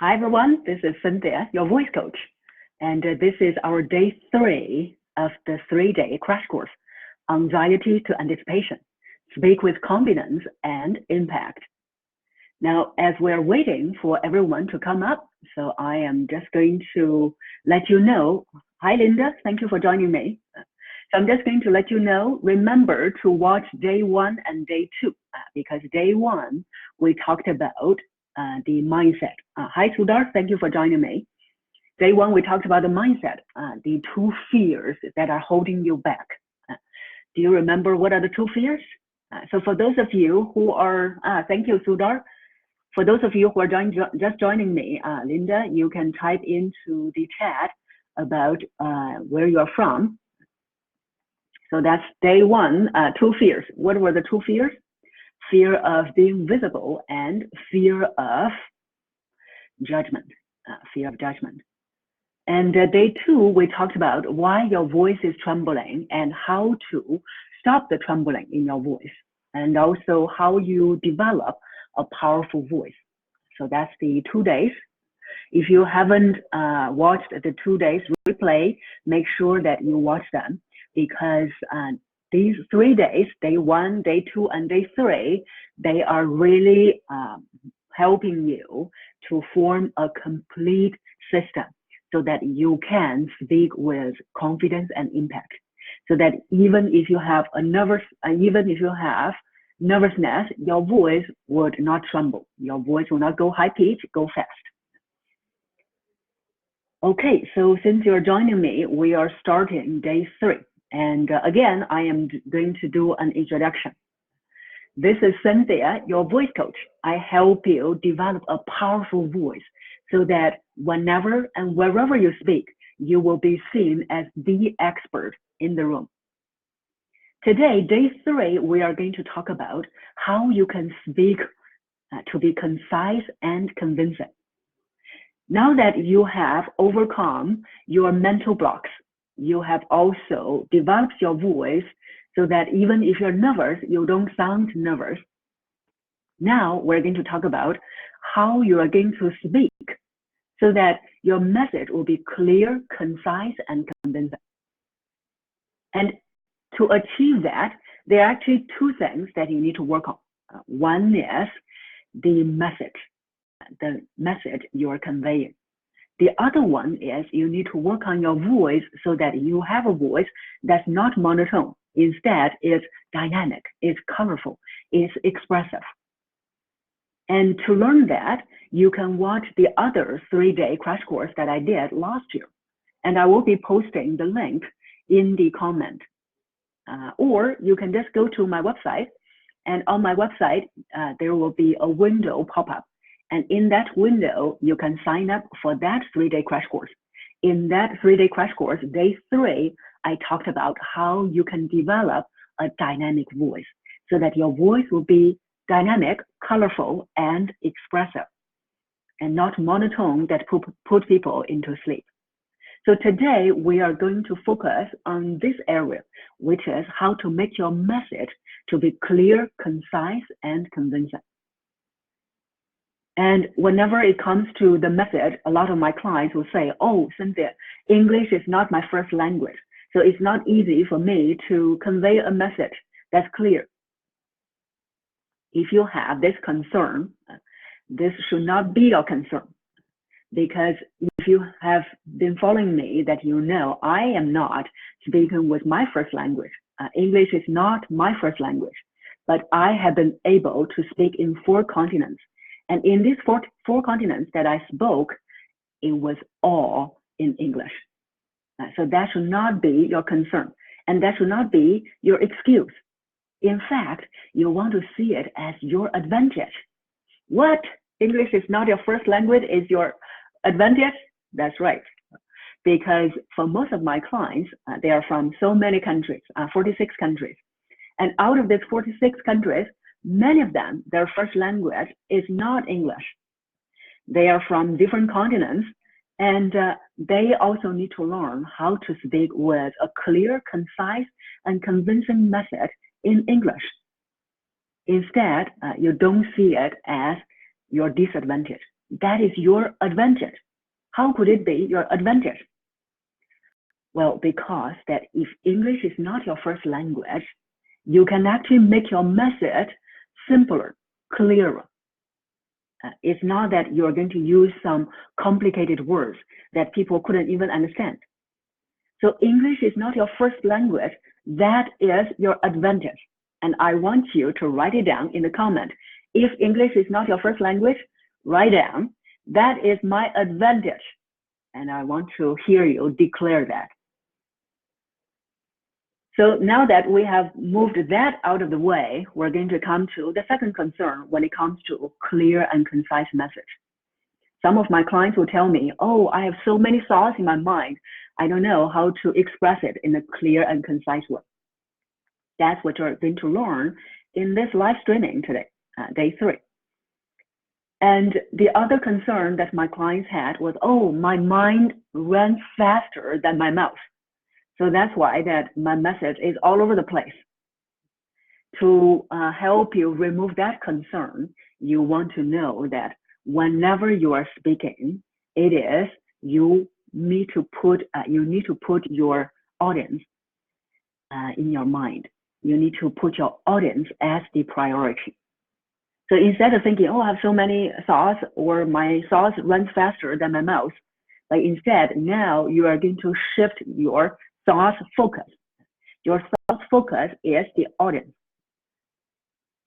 Hi, everyone. This is Cynthia, your voice coach. And this is our day 3 of the 3-day crash course, Anxiety to Anticipation, Speak with Confidence and Impact. Now, as we're waiting for everyone to come up, so I am just going to let you know. Hi, Linda. Thank you for joining me. So I'm just going to let you know, remember to watch day 1 and day 2, because day 1, we talked about the mindset. Hi, Sudar. Thank you for joining me. Day 1, we talked about the mindset, the 2 fears that are holding you back. Do you remember what are the 2 fears? So for those of you who are, thank you, Sudar. For those of you who are just joining me, Linda, you can type into the chat about where you are from. So that's day 1, 2 fears. What were the 2 fears? Fear of being visible and fear of judgment, fear of judgment. And day 2, we talked about why your voice is trembling and how to stop the trembling in your voice, and also how you develop a powerful voice. So that's the 2 days. If you haven't watched the 2 days replay, make sure that you watch them, because these 3 days, day 1, day 2, and day 3, they are really helping you to form a complete system so that you can speak with confidence and impact. So that even if you have nervousness, your voice would not tremble. Your voice will not go high pitch, go fast. Okay, so since you're joining me, we are starting day 3. And again, I am going to do an introduction. This is Cynthia, your voice coach. I help you develop a powerful voice so that whenever and wherever you speak, you will be seen as the expert in the room. Today, day 3, we are going to talk about how you can speak to be concise and convincing. Now that you have overcome your mental blocks, you have also developed your voice so that even if you're nervous, you don't sound nervous. Now we're going to talk about how you are going to speak so that your message will be clear, concise, and convincing. And to achieve that, there are actually 2 things that you need to work on. One is the message you are conveying. The other one is you need to work on your voice so that you have a voice that's not monotone. Instead, it's dynamic, it's colorful, it's expressive. And to learn that, you can watch the other 3-day crash course that I did last year. And I will be posting the link in the comment. Or you can just go to my website, and on my website, there will be a window pop up. And in that window, you can sign up for that 3-day crash course. In that 3-day crash course, day 3, I talked about how you can develop a dynamic voice so that your voice will be dynamic, colorful, and expressive, and not monotone that put people into sleep. So today, we are going to focus on this area, which is how to make your message to be clear, concise, and convincing. And whenever it comes to the message, a lot of my clients will say, oh, Cynthia, English is not my first language, so it's not easy for me to convey a message that's clear. If you have this concern, this should not be your concern, because if you have been following me, that you know I am not speaking with my first language. English is not my first language, but I have been able to speak in 4 continents. And in these four continents that I spoke, it was all in English. So that should not be your concern, and that should not be your excuse. In fact, you want to see it as your advantage. What? English is not your first language, is your advantage? That's right. Because for most of my clients, they are from so many countries, 46 countries. And out of these 46 countries, many of them, their first language is not English. They are from different continents, and they also need to learn how to speak with a clear, concise, and convincing message in English. Instead, you don't see it as your disadvantage. that is your advantage. How could it be your advantage? Well, because that if English is not your first language, you can actually make your message simpler, clearer. It's not that you're going to use some complicated words that people couldn't even understand. So English is not your first language. That is your advantage. And I want you to write it down in the comment. If English is not your first language, write down, that is my advantage. And I want to hear you declare that. So now that we have moved that out of the way, we're going to come to the second concern when it comes to clear and concise message. Some of my clients will tell me, oh, I have so many thoughts in my mind. I don't know how to express it in a clear and concise way. That's what you're going to learn in this live streaming today, day 3. And the other concern that my clients had was, oh, my mind runs faster than my mouth. So that's why that my message is all over the place. To help you remove that concern, you want to know that whenever you are speaking, it is you need to put your audience in your mind. You need to put your audience as the priority. So instead of thinking, oh, I have so many thoughts, or my thoughts run faster than my mouth, but instead now you are going to shift your thoughts focus. Your thoughts focus is the audience.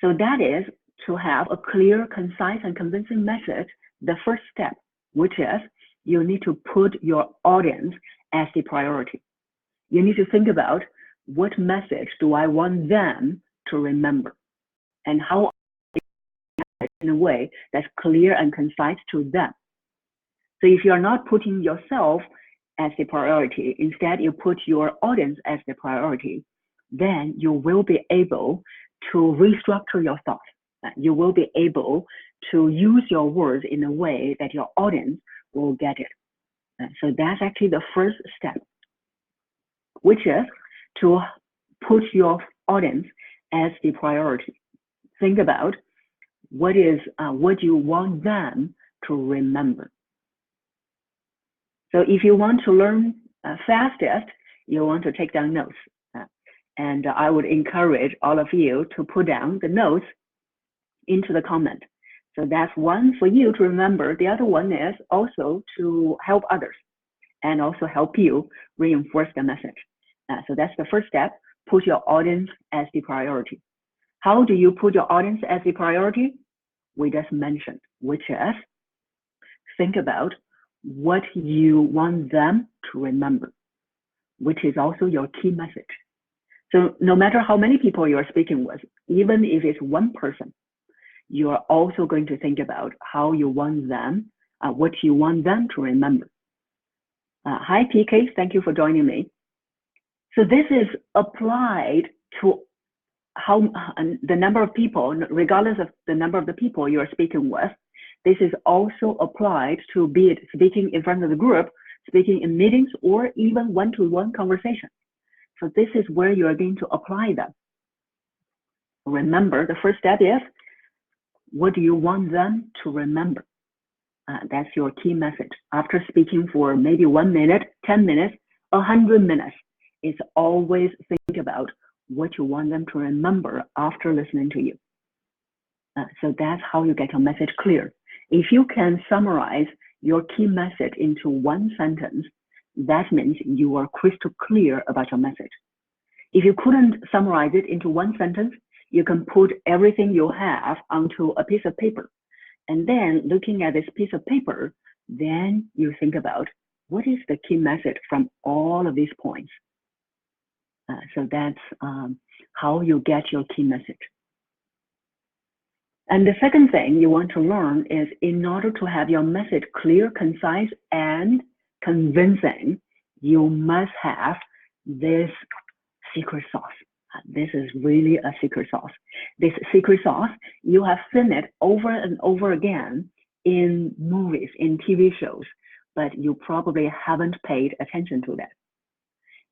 So that is to have a clear, concise, and convincing message. The first step, which is you need to put your audience as the priority. You need to think about what message do I want them to remember, and how in a way that's clear and concise to them. So if you're not putting yourself as the priority, instead you put your audience as the priority, then you will be able to restructure your thoughts. You will be able to use your words in a way that your audience will get it. So that's actually the first step, which is to put your audience as the priority. Think about what you want them to remember. So if you want to learn fastest, you want to take down notes. And I would encourage all of you to put down the notes into the comment. So that's one for you to remember. The other one is also to help others and also help you reinforce the message. So that's the first step, put your audience as the priority. How do you put your audience as the priority? We just mentioned, which is think about what you want them to remember, which is also your key message. So no matter how many people you are speaking with, even if it's one person, you are also going to think about how you want them, what you want them to remember. Hi, PK, thank you for joining me. So this is applied to how the number of people, regardless of the number of the people you are speaking with. This is also applied to be it speaking in front of the group, speaking in meetings, or even one-to-one conversation. So this is where you are going to apply them. Remember, the first step is, what do you want them to remember? That's your key message. After speaking for maybe 1 minute, 10 minutes, 100 minutes, it's always think about what you want them to remember after listening to you. So that's how you get your message clear. If you can summarize your key message into one sentence, that means you are crystal clear about your message. If you couldn't summarize it into one sentence, you can put everything you have onto a piece of paper. And then looking at this piece of paper, then you think about what is the key message from all of these points. So that's how you get your key message. And the second thing you want to learn is, in order to have your message clear, concise, and convincing, you must have this secret sauce. This is really a secret sauce. This secret sauce, you have seen it over and over again in movies, in TV shows, but you probably haven't paid attention to that.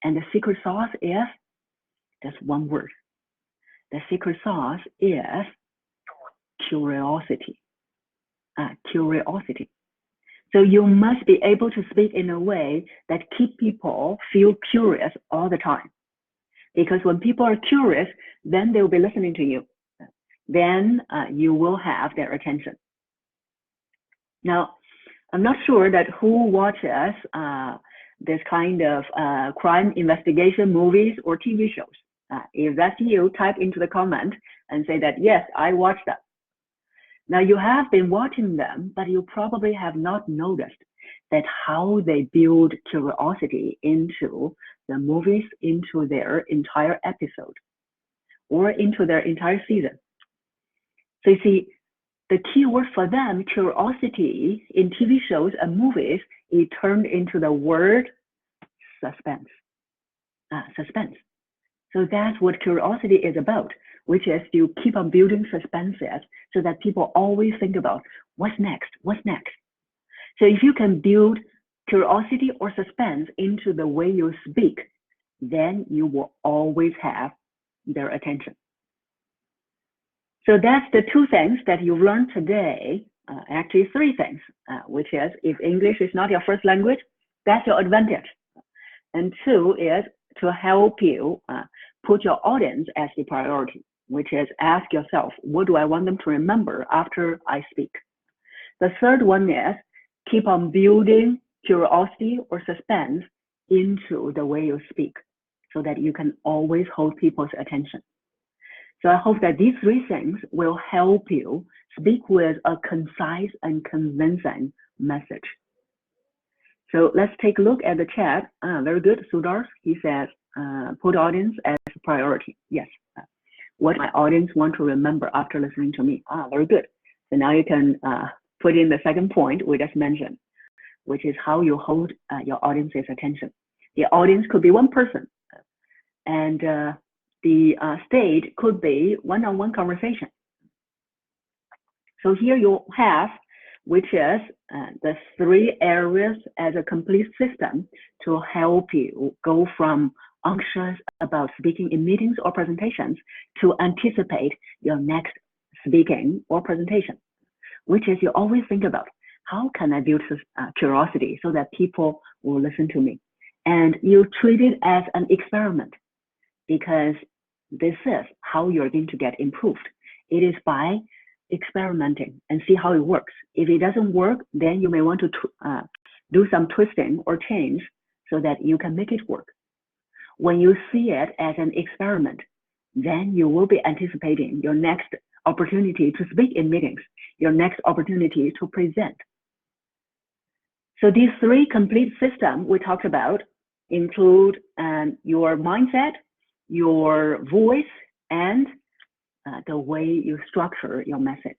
And the secret sauce is just one word. The secret sauce is curiosity. curiosity. So you must be able to speak in a way that keep people feel curious all the time. Because when people are curious, then they'll be listening to you. Then you will have their attention. Now, I'm not sure that who watches this kind of crime investigation movies or TV shows. If that's you, type into the comment and say that, yes, I watched that. Now, you have been watching them, but you probably have not noticed that how they build curiosity into the movies, into their entire episode, or into their entire season. So you see, the key word for them, curiosity, in TV shows and movies, it turned into the word suspense. Suspense. So that's what curiosity is about, which is you keep on building suspenses so that people always think about what's next, what's next. So if you can build curiosity or suspense into the way you speak, then you will always have their attention. So that's the two things that you learned today, actually three things, which is if English is not your first language, that's your advantage. And two is to help you put your audience as the priority, which is ask yourself, what do I want them to remember after I speak? The third one is keep on building curiosity or suspense into the way you speak so that you can always hold people's attention. So I hope that these three things will help you speak with a concise and convincing message. So let's take a look at the chat. Very good, Sudar. He says, put audience as a priority. Yes. What my audience want to remember after listening to me. Very good. So now you can put in the second point we just mentioned, which is how you hold your audience's attention. The audience could be one person, and the stage could be one-on-one conversation. So here you have, which is the three areas as a complete system to help you go from anxious about speaking in meetings or presentations to anticipate your next speaking or presentation, which is you always think about, how can I build curiosity so that people will listen to me? And you treat it as an experiment, because this is how you're going to get improved. It is by experimenting and see how it works. If it doesn't work, then you may want to do some twisting or change so that you can make it work. When you see it as an experiment, then you will be anticipating your next opportunity to speak in meetings, your next opportunity to present. So these three complete systems we talked about include your mindset, your voice, and the way you structure your message,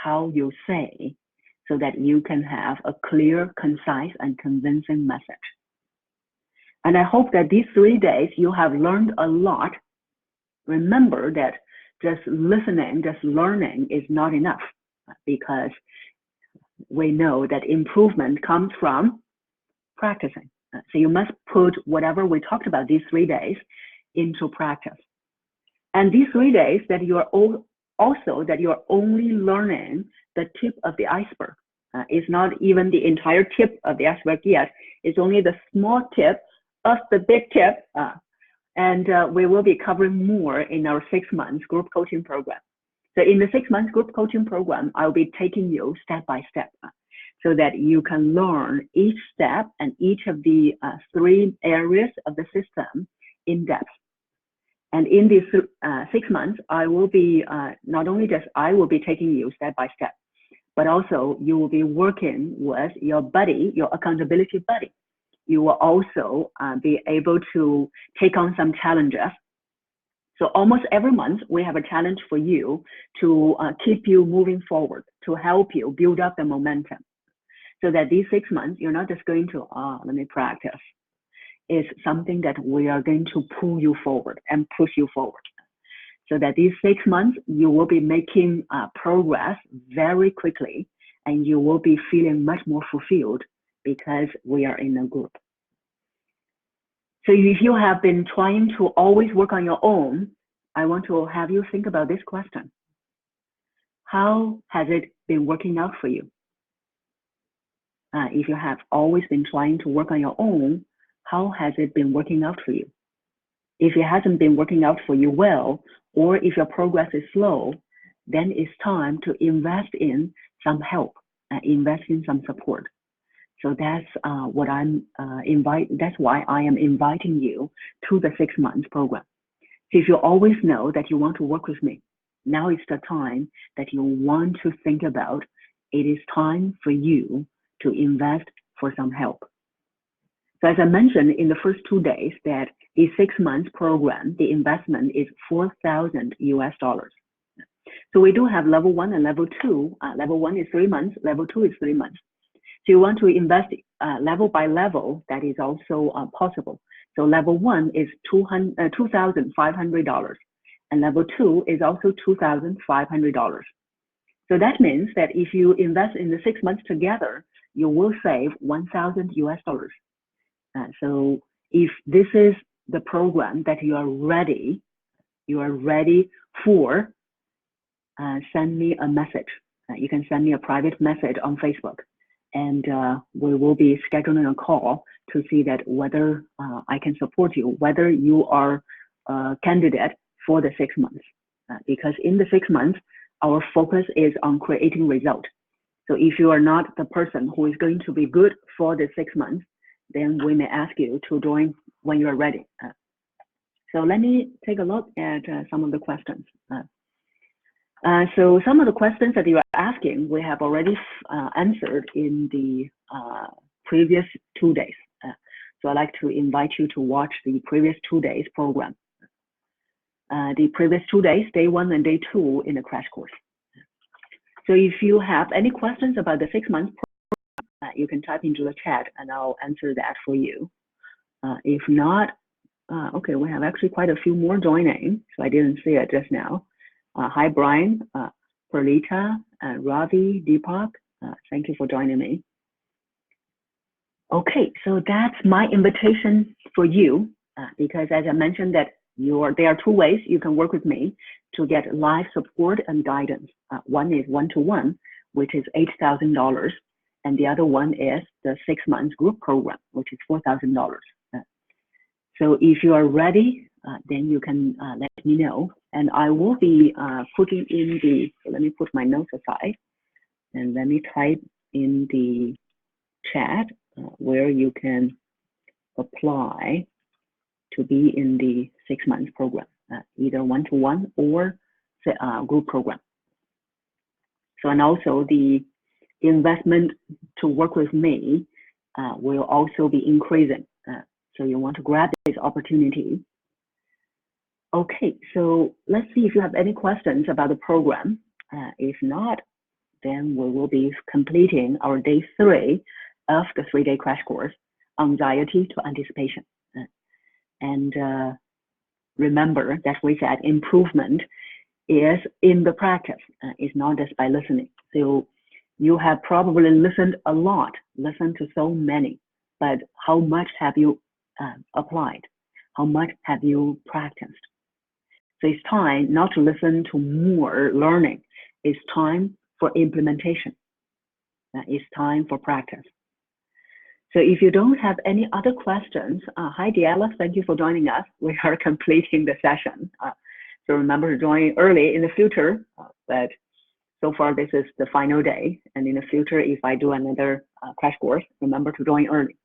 how you say, so that you can have a clear, concise, and convincing message. And I hope that these 3 days you have learned a lot. Remember that just listening, just learning is not enough, because we know that improvement comes from practicing. So you must put whatever we talked about these 3 days into practice. And these 3 days that you are also that you're only learning the tip of the iceberg. It's not even the entire tip of the iceberg yet. It's only the small tip of the big tip. And we will be covering more in our 6 months group coaching program. So in the 6 months group coaching program, I'll be taking you step by step so that you can learn each step and each of the 3 areas of the system in depth. And in these 6 months, I will be not only just I will be taking you step by step, but also you will be working with your buddy, your accountability buddy. You will also be able to take on some challenges. So almost every month, we have a challenge for you to keep you moving forward, to help you build up the momentum. So that these 6 months, you're not just going to, let me practice. It's something that we are going to pull you forward and push you forward. So that these 6 months, you will be making progress very quickly, and you will be feeling much more fulfilled because we are in a group. So if you have been trying to always work on your own, I want to have you think about this question. how has it been working out for you? If you have always been trying to work on your own, how has it been working out for you? If it hasn't been working out for you well, or if your progress is slow, then it's time to invest in some help, invest in some support. So that's what that's why I am inviting you to the 6 months program. So if you always know that you want to work with me, now is the time that you want to think about. It is time for you to invest for some help. So as I mentioned in the first 2 days, that the 6 months program, the investment is $4,000 US. So we do have level 1 and level 2. Level 1 is 3 months, level 2 is 3 months. So you want to invest level by level, that is also possible. So level 1 is $2,500, and level 2 is also $2,500. So that means that if you invest in the 6 months together, you will save $1,000 US. So if this is the program that you are ready for, send me a message. You can send me a private message on Facebook, and we will be scheduling a call to see that whether I can support you, whether you are a candidate for the 6 months. Because in the 6 months, our focus is on creating results. So if you are not the person who is going to be good for the 6 months, then we may ask you to join when you are ready. So let me take a look at some of the questions. So some of the questions that you are asking, we have already answered in the previous 2 days. So I'd like to invite you to watch the previous 2 days program. The previous 2 days, day 1 and day 2 in the crash course. So if you have any questions about the 6 months program, you can type into the chat and I'll answer that for you. If not, okay, we have actually quite a few more joining, so I didn't see it just now. Hi, Brian, Perlita, Ravi, Deepak, thank you for joining me. Okay, so that's my invitation for you, because as I mentioned that there are 2 ways you can work with me to get live support and guidance. One is one-to-one, which is $8,000, and the other one is the 6 months group program, which is $4,000. So if you are ready, then you can let me know, and I will be putting in so let me put my notes aside, and let me type in the chat where you can apply to be in the 6 months program, either one-to-one or group program. So, and also the investment to work with me will also be increasing. So you want to grab this opportunity. Okay, so let's see if you have any questions about the program. If not, then we will be completing our day 3 of the 3-day crash course, Anxiety to Anticipation. And remember that we said improvement is in the practice. It's not just by listening. So you have probably listened a lot, listened to so many, but how much have you applied? How much have you practiced? So it's time not to listen to more learning. It's time for implementation. It's time for practice. So if you don't have any other questions, hi Diala, thank you for joining us. We are completing the session. So remember to join early in the future, but so far this is the final day. And in the future, if I do another crash course, remember to join early.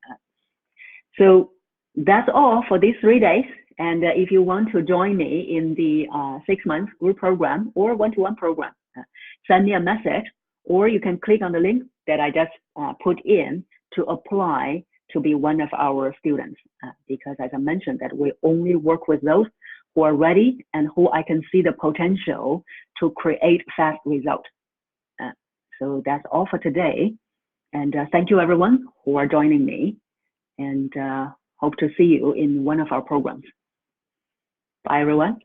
So that's all for these 3 days. And if you want to join me in the 6 months group program or one-to-one program, send me a message, or you can click on the link that I just put in to apply to be one of our students. Because as I mentioned, that we only work with those who are ready and who I can see the potential to create fast results. So that's all for today. And thank you everyone who are joining me, and hope to see you in one of our programs. Bye everyone.